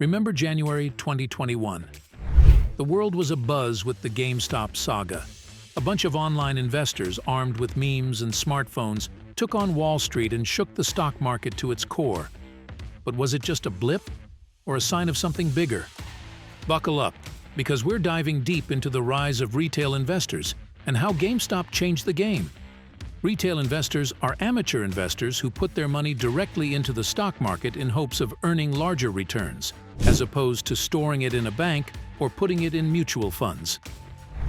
Remember January 2021? The world was abuzz with the GameStop Saga. A bunch of online investors armed with memes and smartphones took on Wall Street and shook the stock market to its core. But was it just a blip or a sign of something bigger? Buckle up, because we're diving deep into the rise of retail investors and how GameStop changed the game. Retail investors are amateur investors who put their money directly into the stock market in hopes of earning larger returns, as opposed to storing it in a bank or putting it in mutual funds.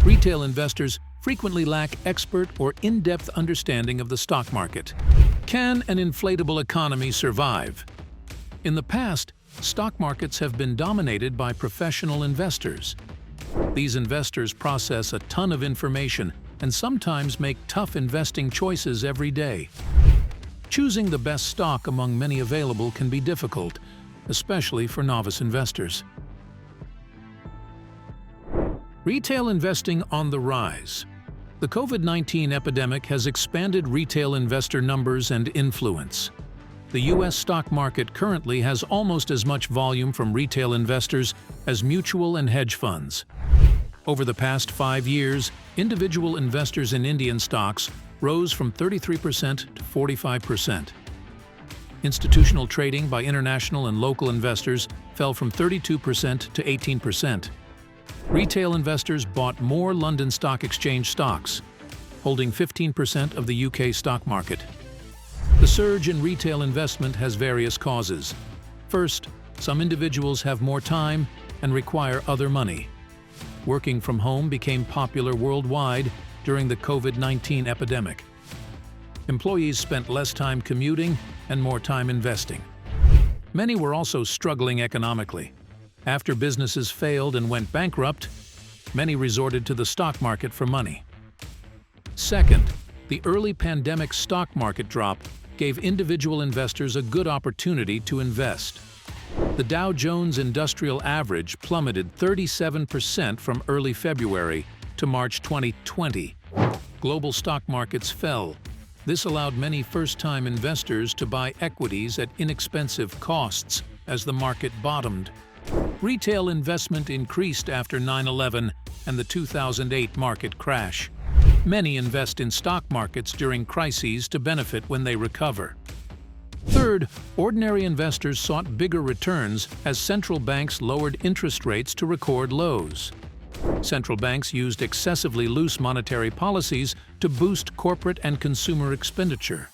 Retail investors frequently lack expert or in-depth understanding of the stock market. Can an inflatable economy survive? In the past, stock markets have been dominated by professional investors. These investors process a ton of information and sometimes make tough investing choices every day. Choosing the best stock among many available can be difficult, especially for novice investors. Retail investing on the rise. The COVID-19 epidemic has expanded retail investor numbers and influence. The U.S. stock market currently has almost as much volume from retail investors as mutual and hedge funds. Over the past 5 years, individual investors in Indian stocks rose from 33% to 45%. Institutional trading by international and local investors fell from 32% to 18%. Retail investors bought more London Stock Exchange stocks, holding 15% of the UK stock market. The surge in retail investment has various causes. First, some individuals have more time and require other money. Working from home became popular worldwide during the COVID-19 epidemic. Employees spent less time commuting and more time investing. Many were also struggling economically. After businesses failed and went bankrupt, many resorted to the stock market for money. Second, the early pandemic stock market drop gave individual investors a good opportunity to invest. The Dow Jones Industrial Average plummeted 37% from early February to March 2020. Global stock markets fell. This allowed many first-time investors to buy equities at inexpensive costs as the market bottomed. Retail investment increased after 9/11 and the 2008 market crash. Many invest in stock markets during crises to benefit when they recover. Third, ordinary investors sought bigger returns as central banks lowered interest rates to record lows. Central banks used excessively loose monetary policies to boost corporate and consumer expenditure.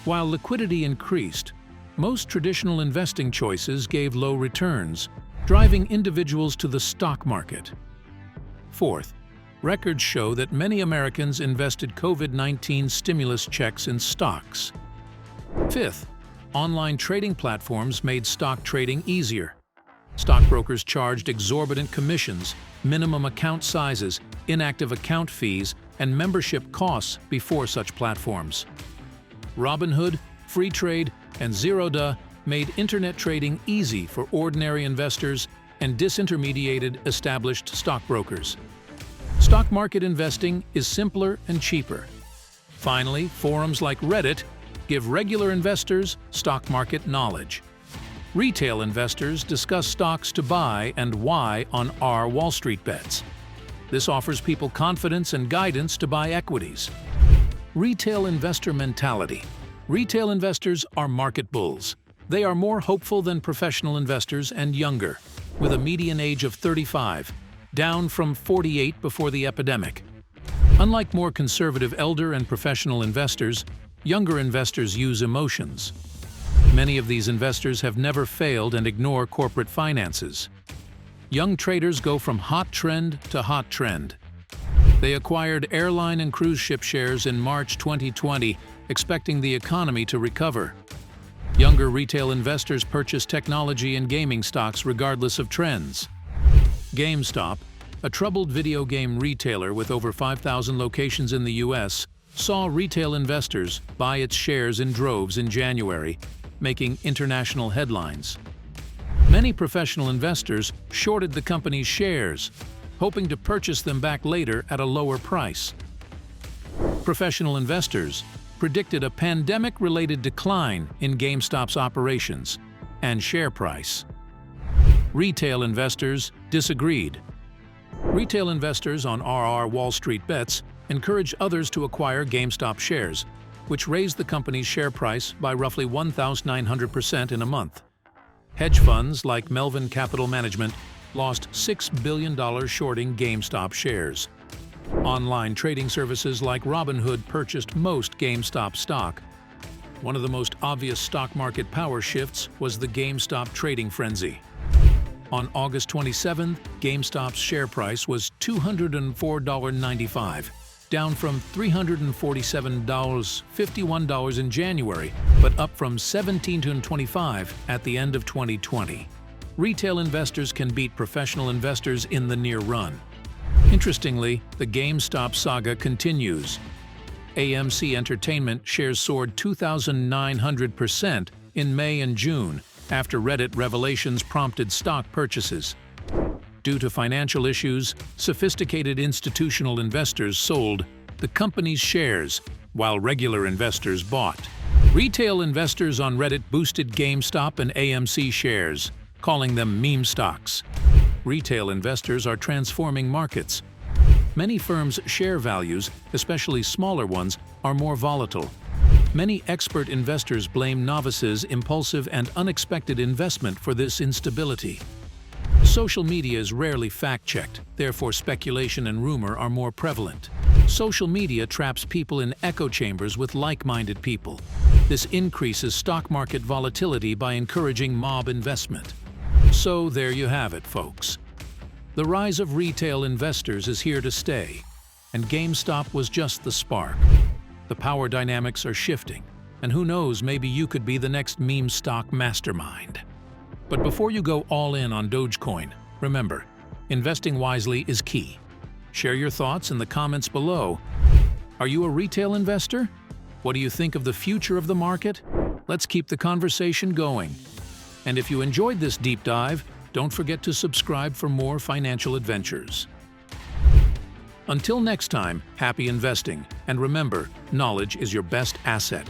While liquidity increased, most traditional investing choices gave low returns, driving individuals to the stock market. Fourth, records show that many Americans invested COVID-19 stimulus checks in stocks. Fifth, online trading platforms made stock trading easier. Stockbrokers charged exorbitant commissions, minimum account sizes, inactive account fees, and membership costs before such platforms. Robinhood, Freetrade, and Zerodha made internet trading easy for ordinary investors and disintermediated established stockbrokers. Stock market investing is simpler and cheaper. Finally, forums like Reddit give regular investors stock market knowledge. Retail investors discuss stocks to buy and why on our Wall Street bets. This offers people confidence and guidance to buy equities. Retail investor mentality. Retail investors are market bulls. They are more hopeful than professional investors and younger, with a median age of 35, down from 48 before the epidemic. Unlike more conservative elder and professional investors, younger investors use emotions. Many of these investors have never failed and ignore corporate finances. Young traders go from hot trend to hot trend. They acquired airline and cruise ship shares in March 2020, expecting the economy to recover. Younger retail investors purchase technology and gaming stocks regardless of trends. GameStop, a troubled video game retailer with over 5,000 locations in the U.S., saw retail investors buy its shares in droves in January, making international headlines. Many professional investors shorted the company's shares, hoping to purchase them back later at a lower price. Professional investors predicted a pandemic-related decline in GameStop's operations and share price. Retail investors disagreed. Retail investors on RR Wall Street Bets encouraged others to acquire GameStop shares, which raised the company's share price by roughly 1,900% in a month. Hedge funds like Melvin Capital Management lost $6 billion shorting GameStop shares. Online trading services like Robinhood purchased most GameStop stock. One of the most obvious stock market power shifts was the GameStop trading frenzy. On August 27th, GameStop's share price was $204.95, down from $347.51 in January, but up from $17.25 at the end of 2020. Retail investors can beat professional investors in the near run. Interestingly, the GameStop saga continues. AMC Entertainment shares soared 2,900% in May and June after Reddit revelations prompted stock purchases. Due to financial issues, sophisticated institutional investors sold the company's shares, while regular investors bought. Retail investors on Reddit boosted GameStop and AMC shares, calling them meme stocks. Retail investors are transforming markets. Many firms' share values, especially smaller ones, are more volatile. Many expert investors blame novices' impulsive and unexpected investment for this instability. Social media is rarely fact-checked, therefore speculation and rumor are more prevalent. Social media traps people in echo chambers with like-minded people. This increases stock market volatility by encouraging mob investment. So there you have it, folks. The rise of retail investors is here to stay, and GameStop was just the spark. The power dynamics are shifting, and who knows, maybe you could be the next meme stock mastermind. But before you go all in on Dogecoin, remember, investing wisely is key. Share your thoughts in the comments below. Are you a retail investor? What do you think of the future of the market? Let's keep the conversation going. And if you enjoyed this deep dive, don't forget to subscribe for more financial adventures. Until next time, happy investing, and remember, knowledge is your best asset.